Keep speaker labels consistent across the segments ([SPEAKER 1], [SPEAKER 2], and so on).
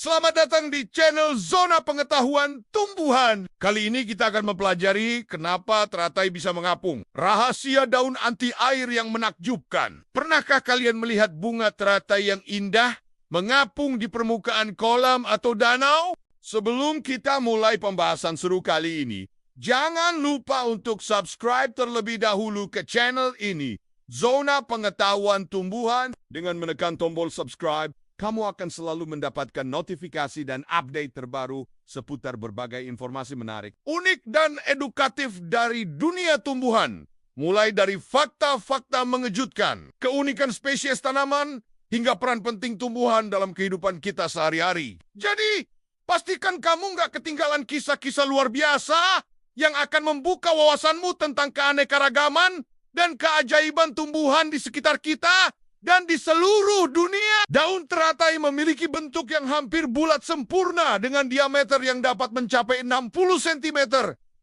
[SPEAKER 1] Selamat datang di channel Zona Pengetahuan Tumbuhan. Kali ini kita akan mempelajari kenapa teratai bisa mengapung. Rahasia daun anti air yang menakjubkan. Pernahkah kalian melihat bunga teratai yang indah mengapung di permukaan kolam atau danau? Sebelum kita mulai pembahasan seru kali ini, jangan lupa untuk subscribe terlebih dahulu ke channel ini, Zona Pengetahuan Tumbuhan. Dengan menekan tombol subscribe, kamu akan selalu mendapatkan notifikasi dan update terbaru seputar berbagai informasi menarik, unik, dan edukatif dari dunia tumbuhan. Mulai dari fakta-fakta mengejutkan, keunikan spesies tanaman, hingga peran penting tumbuhan dalam kehidupan kita sehari-hari. Jadi, pastikan kamu nggak ketinggalan kisah-kisah luar biasa yang akan membuka wawasanmu tentang keanekaragaman dan keajaiban tumbuhan di sekitar kita dan di seluruh dunia. Daun teratai memiliki bentuk yang hampir bulat sempurna dengan diameter yang dapat mencapai 60 cm,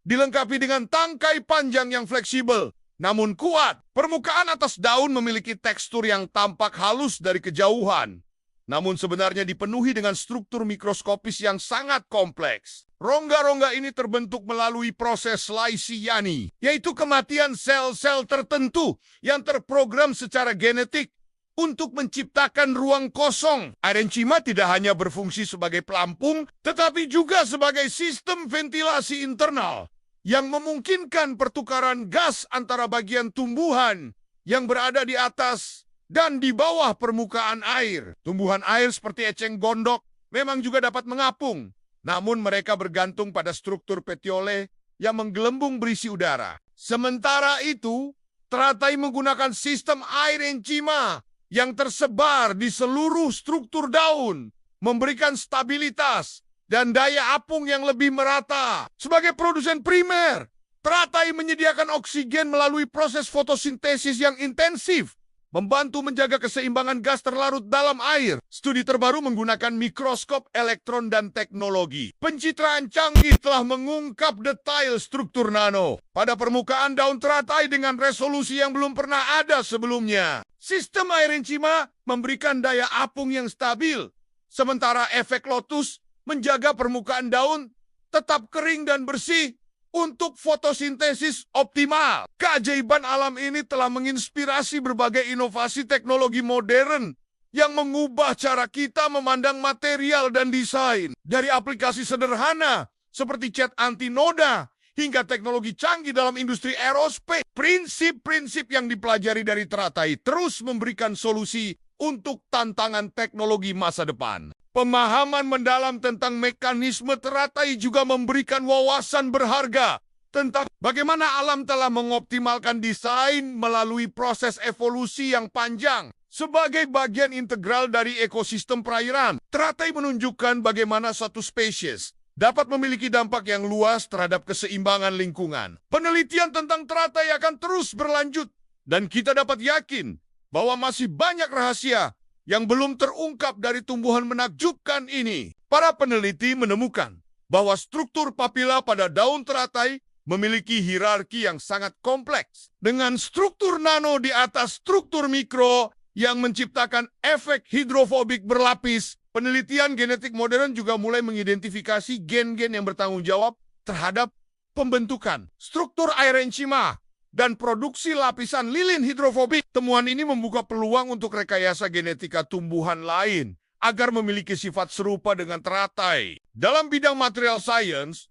[SPEAKER 1] dilengkapi dengan tangkai panjang yang fleksibel namun kuat. Permukaan atas daun memiliki tekstur yang tampak halus dari kejauhan, namun sebenarnya dipenuhi dengan struktur mikroskopis yang sangat kompleks. Rongga-rongga ini terbentuk melalui proses Lysiani, yaitu kematian sel-sel tertentu yang terprogram secara genetik untuk menciptakan ruang kosong. Aerenchyma tidak hanya berfungsi sebagai pelampung, tetapi juga sebagai sistem ventilasi internal yang memungkinkan pertukaran gas antara bagian tumbuhan yang berada di atas dan di bawah permukaan air. Tumbuhan air seperti eceng gondok memang juga dapat mengapung, namun mereka bergantung pada struktur petiole yang menggelembung berisi udara. Sementara itu, teratai menggunakan sistem aerenchyma yang tersebar di seluruh struktur daun, memberikan stabilitas dan daya apung yang lebih merata. Sebagai produsen primer, teratai menyediakan oksigen melalui proses fotosintesis yang intensif, membantu menjaga keseimbangan gas terlarut dalam air. Studi terbaru menggunakan mikroskop elektron dan teknologi pencitraan canggih telah mengungkap detail struktur nano pada permukaan daun teratai dengan resolusi yang belum pernah ada sebelumnya. Sistem aerenchyma memberikan daya apung yang stabil, sementara efek lotus menjaga permukaan daun tetap kering dan bersih untuk fotosintesis optimal. Keajaiban alam ini telah menginspirasi berbagai inovasi teknologi modern yang mengubah cara kita memandang material dan desain. Dari aplikasi sederhana seperti cat anti-noda hingga teknologi canggih dalam industri aerospace, prinsip-prinsip yang dipelajari dari teratai terus memberikan solusi untuk tantangan teknologi masa depan. Pemahaman mendalam tentang mekanisme teratai juga memberikan wawasan berharga tentang bagaimana alam telah mengoptimalkan desain melalui proses evolusi yang panjang. Sebagai bagian integral dari ekosistem perairan, teratai menunjukkan bagaimana satu spesies dapat memiliki dampak yang luas terhadap keseimbangan lingkungan. Penelitian tentang teratai akan terus berlanjut, dan kita dapat yakin bahwa masih banyak rahasia yang belum terungkap dari tumbuhan menakjubkan ini. Para peneliti menemukan bahwa struktur papila pada daun teratai memiliki hierarki yang sangat kompleks, dengan struktur nano di atas struktur mikro yang menciptakan efek hidrofobik berlapis. Penelitian genetik modern juga mulai mengidentifikasi gen-gen yang bertanggung jawab terhadap pembentukan struktur aerenchyma dan produksi lapisan lilin hidrofobik. Temuan ini membuka peluang untuk rekayasa genetika tumbuhan lain agar memiliki sifat serupa dengan teratai. Dalam bidang material science,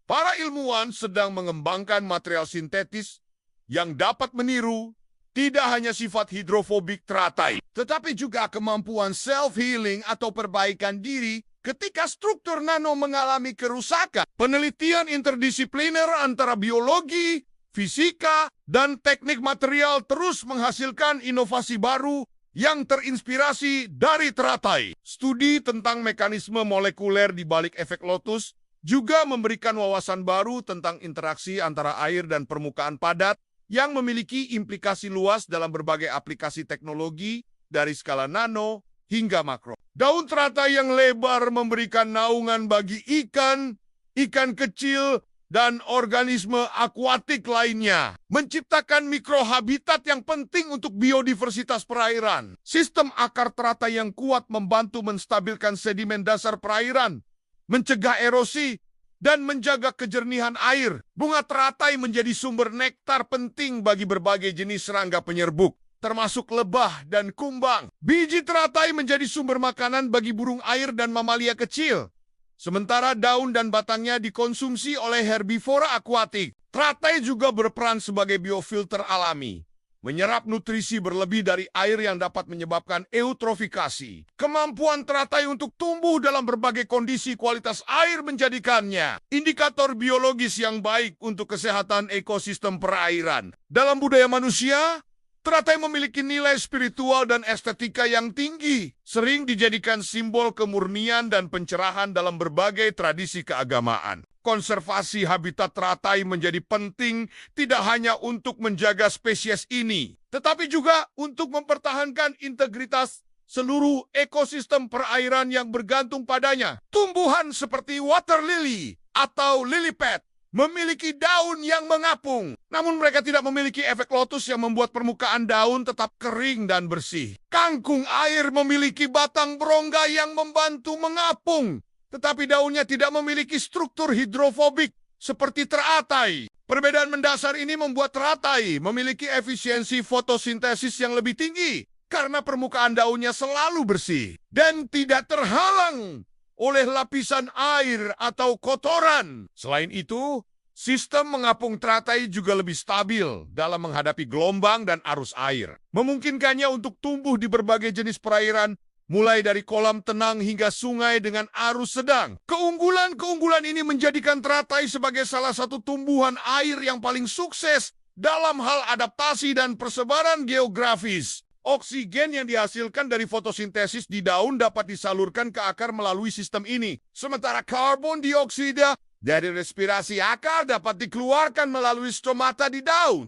[SPEAKER 1] para ilmuwan sedang mengembangkan material sintetis yang dapat meniru tidak hanya sifat hidrofobik teratai, tetapi juga kemampuan self-healing atau perbaikan diri ketika struktur nano mengalami kerusakan. Penelitian interdisipliner antara biologi, fisika, dan teknik material terus menghasilkan inovasi baru yang terinspirasi dari teratai. Studi tentang mekanisme molekuler di balik efek lotus juga memberikan wawasan baru tentang interaksi antara air dan permukaan padat yang memiliki implikasi luas dalam berbagai aplikasi teknologi dari skala nano hingga makro. Daun teratai yang lebar memberikan naungan bagi ikan kecil, dan organisme akuatik lainnya, menciptakan mikrohabitat yang penting untuk biodiversitas perairan. Sistem akar teratai yang kuat membantu menstabilkan sedimen dasar perairan, mencegah erosi, dan menjaga kejernihan air. Bunga teratai menjadi sumber nektar penting bagi berbagai jenis serangga penyerbuk, termasuk lebah dan kumbang. Biji teratai menjadi sumber makanan bagi burung air dan mamalia kecil, sementara daun dan batangnya dikonsumsi oleh herbivora akuatik. Teratai juga berperan sebagai biofilter alami, menyerap nutrisi berlebih dari air yang dapat menyebabkan eutrofikasi. Kemampuan teratai untuk tumbuh dalam berbagai kondisi kualitas air menjadikannya indikator biologis yang baik untuk kesehatan ekosistem perairan. Dalam budaya manusia, teratai memiliki nilai spiritual dan estetika yang tinggi, sering dijadikan simbol kemurnian dan pencerahan dalam berbagai tradisi keagamaan. Konservasi habitat teratai menjadi penting tidak hanya untuk menjaga spesies ini, tetapi juga untuk mempertahankan integritas seluruh ekosistem perairan yang bergantung padanya. Tumbuhan seperti water lily atau lily pad memiliki daun yang mengapung, namun mereka tidak memiliki efek lotus yang membuat permukaan daun tetap kering dan bersih. Kangkung air memiliki batang berongga yang membantu mengapung, tetapi daunnya tidak memiliki struktur hidrofobik seperti teratai. Perbedaan mendasar ini membuat teratai memiliki efisiensi fotosintesis yang lebih tinggi karena permukaan daunnya selalu bersih dan tidak terhalang oleh lapisan air atau kotoran. Selain itu, sistem mengapung teratai juga lebih stabil dalam menghadapi gelombang dan arus air, memungkinkannya untuk tumbuh di berbagai jenis perairan, mulai dari kolam tenang hingga sungai dengan arus sedang. Keunggulan-keunggulan ini menjadikan teratai sebagai salah satu tumbuhan air yang paling sukses dalam hal adaptasi dan persebaran geografis. Oksigen yang dihasilkan dari fotosintesis di daun dapat disalurkan ke akar melalui sistem ini. Sementara karbon dioksida dari respirasi akar dapat dikeluarkan melalui stomata di daun.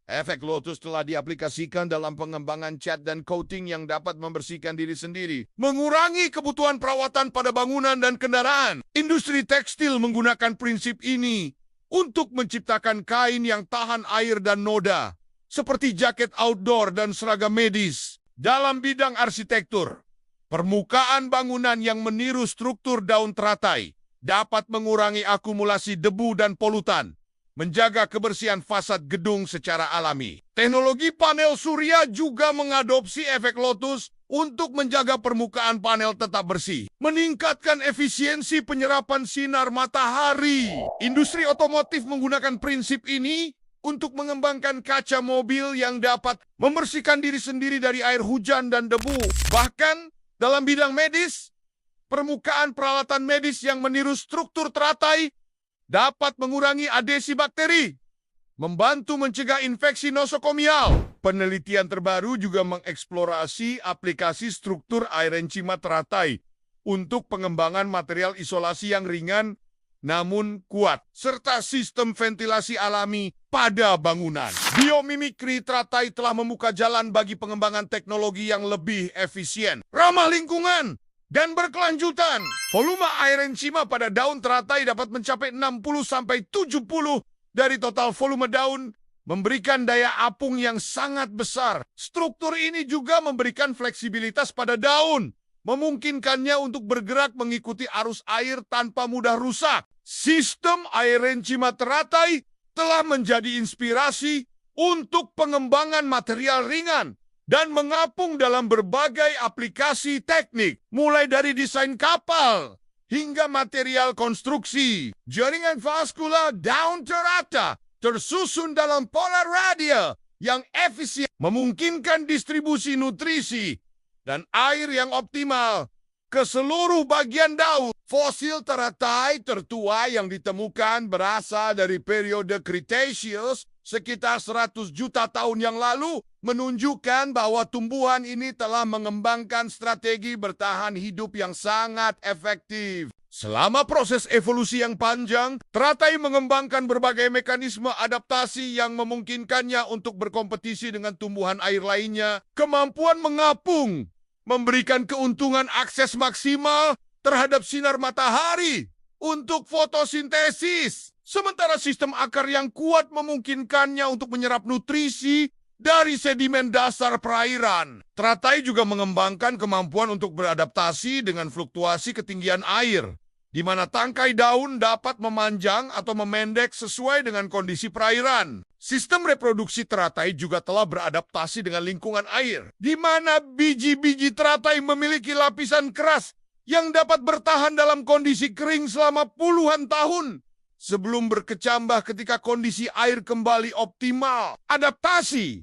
[SPEAKER 1] Efek lotus telah diaplikasikan dalam pengembangan cat dan coating yang dapat membersihkan diri sendiri, mengurangi kebutuhan perawatan pada bangunan dan kendaraan. Industri tekstil menggunakan prinsip ini untuk menciptakan kain yang tahan air dan noda, seperti jaket outdoor dan seragam medis. Dalam bidang arsitektur, permukaan bangunan yang meniru struktur daun teratai dapat mengurangi akumulasi debu dan polutan, menjaga kebersihan fasad gedung secara alami. Teknologi panel surya juga mengadopsi efek lotus untuk menjaga permukaan panel tetap bersih, meningkatkan efisiensi penyerapan sinar matahari. Industri otomotif menggunakan prinsip ini untuk mengembangkan kaca mobil yang dapat membersihkan diri sendiri dari air hujan dan debu. Bahkan dalam bidang medis, permukaan peralatan medis yang meniru struktur teratai dapat mengurangi adesi bakteri, membantu mencegah infeksi nosokomial. Penelitian terbaru juga mengeksplorasi aplikasi struktur aerencima teratai untuk pengembangan material isolasi yang ringan namun kuat, serta sistem ventilasi alami pada bangunan. Biomimikri teratai telah membuka jalan bagi pengembangan teknologi yang lebih efisien, ramah lingkungan, dan berkelanjutan. Volume aerencima pada daun teratai dapat mencapai 60-70% dari total volume daun, memberikan daya apung yang sangat besar. Struktur ini juga memberikan fleksibilitas pada daun, memungkinkannya untuk bergerak mengikuti arus air tanpa mudah rusak. Sistem aerencima teratai telah menjadi inspirasi untuk pengembangan material ringan dan mengapung dalam berbagai aplikasi teknik, mulai dari desain kapal hingga material konstruksi. Jaringan vaskular daun teratai tersusun dalam pola radial yang efisien, memungkinkan distribusi nutrisi dan air yang optimal ke seluruh bagian daun. Fosil teratai tertua yang ditemukan berasal dari periode Cretaceous sekitar 100 juta tahun yang lalu, menunjukkan bahwa tumbuhan ini telah mengembangkan strategi bertahan hidup yang sangat efektif. Selama proses evolusi yang panjang, teratai mengembangkan berbagai mekanisme adaptasi yang memungkinkannya untuk berkompetisi dengan tumbuhan air lainnya. Kemampuan mengapung memberikan keuntungan akses maksimal terhadap sinar matahari untuk fotosintesis. Sementara sistem akar yang kuat memungkinkannya untuk menyerap nutrisi dari sedimen dasar perairan. Teratai juga mengembangkan kemampuan untuk beradaptasi dengan fluktuasi ketinggian air, di mana tangkai daun dapat memanjang atau memendek sesuai dengan kondisi perairan. Sistem reproduksi teratai juga telah beradaptasi dengan lingkungan air, di mana biji-biji teratai memiliki lapisan keras yang dapat bertahan dalam kondisi kering selama puluhan tahun sebelum berkecambah ketika kondisi air kembali optimal. Adaptasi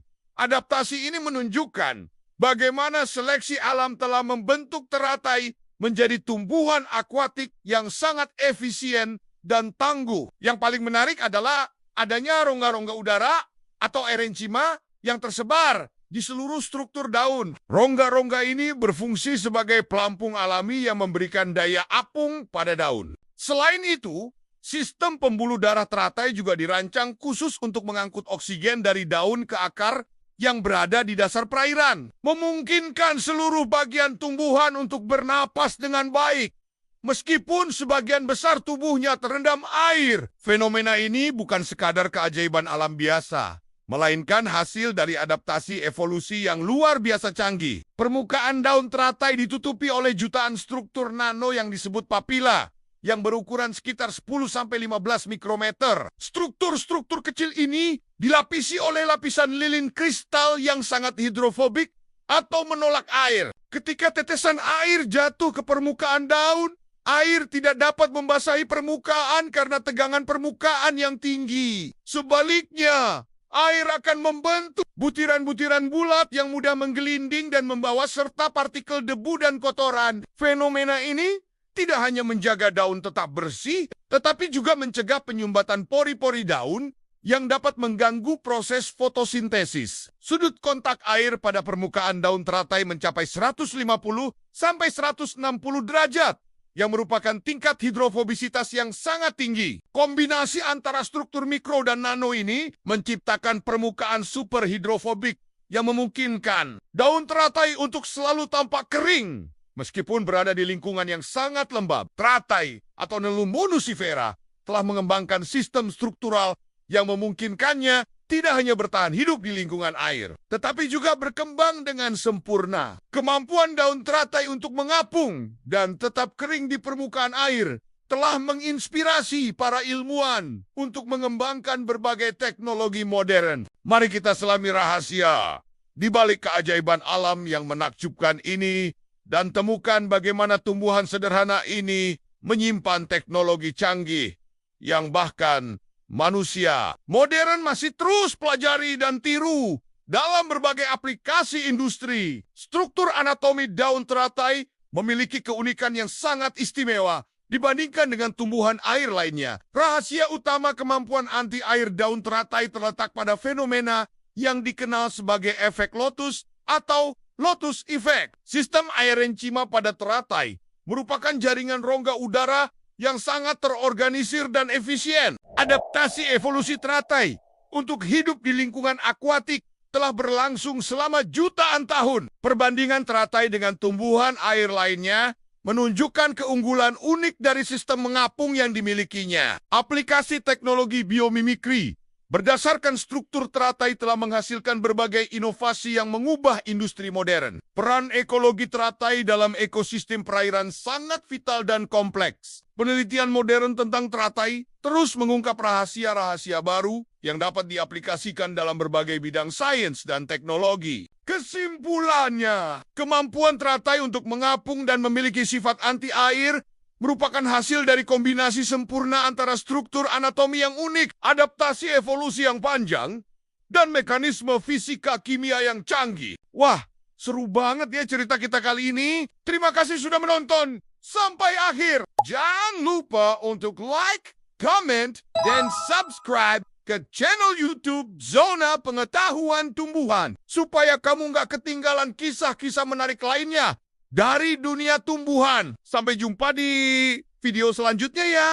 [SPEAKER 1] ini menunjukkan bagaimana seleksi alam telah membentuk teratai menjadi tumbuhan akuatik yang sangat efisien dan tangguh. Yang paling menarik adalah adanya rongga-rongga udara atau erencima yang tersebar di seluruh struktur daun. Rongga-rongga ini berfungsi sebagai pelampung alami yang memberikan daya apung pada daun. Selain itu, sistem pembuluh darah teratai juga dirancang khusus untuk mengangkut oksigen dari daun ke akar yang berada di dasar perairan, memungkinkan seluruh bagian tumbuhan untuk bernapas dengan baik. Meskipun sebagian besar tubuhnya terendam air, fenomena ini bukan sekadar keajaiban alam biasa, melainkan hasil dari adaptasi evolusi yang luar biasa canggih. Permukaan daun teratai ditutupi oleh jutaan struktur nano yang disebut papila, yang berukuran sekitar 10-15 mikrometer. Struktur-struktur kecil ini dilapisi oleh lapisan lilin kristal yang sangat hidrofobik atau menolak air. Ketika tetesan air jatuh ke permukaan daun, air tidak dapat membasahi permukaan karena tegangan permukaan yang tinggi. Sebaliknya, air akan membentuk butiran-butiran bulat yang mudah menggelinding dan membawa serta partikel debu dan kotoran. Fenomena ini tidak hanya menjaga daun tetap bersih, tetapi juga mencegah penyumbatan pori-pori daun yang dapat mengganggu proses fotosintesis. Sudut kontak air pada permukaan daun teratai mencapai 150 sampai 160 derajat, yang merupakan tingkat hidrofobisitas yang sangat tinggi. Kombinasi antara struktur mikro dan nano ini menciptakan permukaan superhidrofobik yang memungkinkan daun teratai untuk selalu tampak kering meskipun berada di lingkungan yang sangat lembab. Teratai atau Nelumbonusifera telah mengembangkan sistem struktural yang memungkinkannya tidak hanya bertahan hidup di lingkungan air, tetapi juga berkembang dengan sempurna. Kemampuan daun teratai untuk mengapung dan tetap kering di permukaan air telah menginspirasi para ilmuwan untuk mengembangkan berbagai teknologi modern. Mari kita selami rahasia di balik keajaiban alam yang menakjubkan ini dan temukan bagaimana tumbuhan sederhana ini menyimpan teknologi canggih yang bahkan manusia modern masih terus pelajari dan tiru dalam berbagai aplikasi industri. Struktur anatomi daun teratai memiliki keunikan yang sangat istimewa dibandingkan dengan tumbuhan air lainnya. Rahasia utama kemampuan anti-air daun teratai terletak pada fenomena yang dikenal sebagai efek lotus atau lotus effect. Sistem aerencima pada teratai merupakan jaringan rongga udara yang sangat terorganisir dan efisien. Adaptasi evolusi teratai untuk hidup di lingkungan akuatik telah berlangsung selama jutaan tahun. Perbandingan teratai dengan tumbuhan air lainnya menunjukkan keunggulan unik dari sistem mengapung yang dimilikinya. Aplikasi teknologi biomimikri berdasarkan struktur teratai telah menghasilkan berbagai inovasi yang mengubah industri modern. Peran ekologi teratai dalam ekosistem perairan sangat vital dan kompleks. Penelitian modern tentang teratai terus mengungkap rahasia-rahasia baru yang dapat diaplikasikan dalam berbagai bidang sains dan teknologi. Kesimpulannya, kemampuan teratai untuk mengapung dan memiliki sifat anti-air merupakan hasil dari kombinasi sempurna antara struktur anatomi yang unik, adaptasi evolusi yang panjang, dan mekanisme fisika kimia yang canggih. Wah, seru banget ya cerita kita kali ini. Terima kasih sudah menonton sampai akhir. Jangan lupa untuk like, comment, dan subscribe ke channel YouTube Zona Pengetahuan Tumbuhan supaya kamu nggak ketinggalan kisah-kisah menarik lainnya dari dunia tumbuhan. Sampai jumpa di video selanjutnya ya.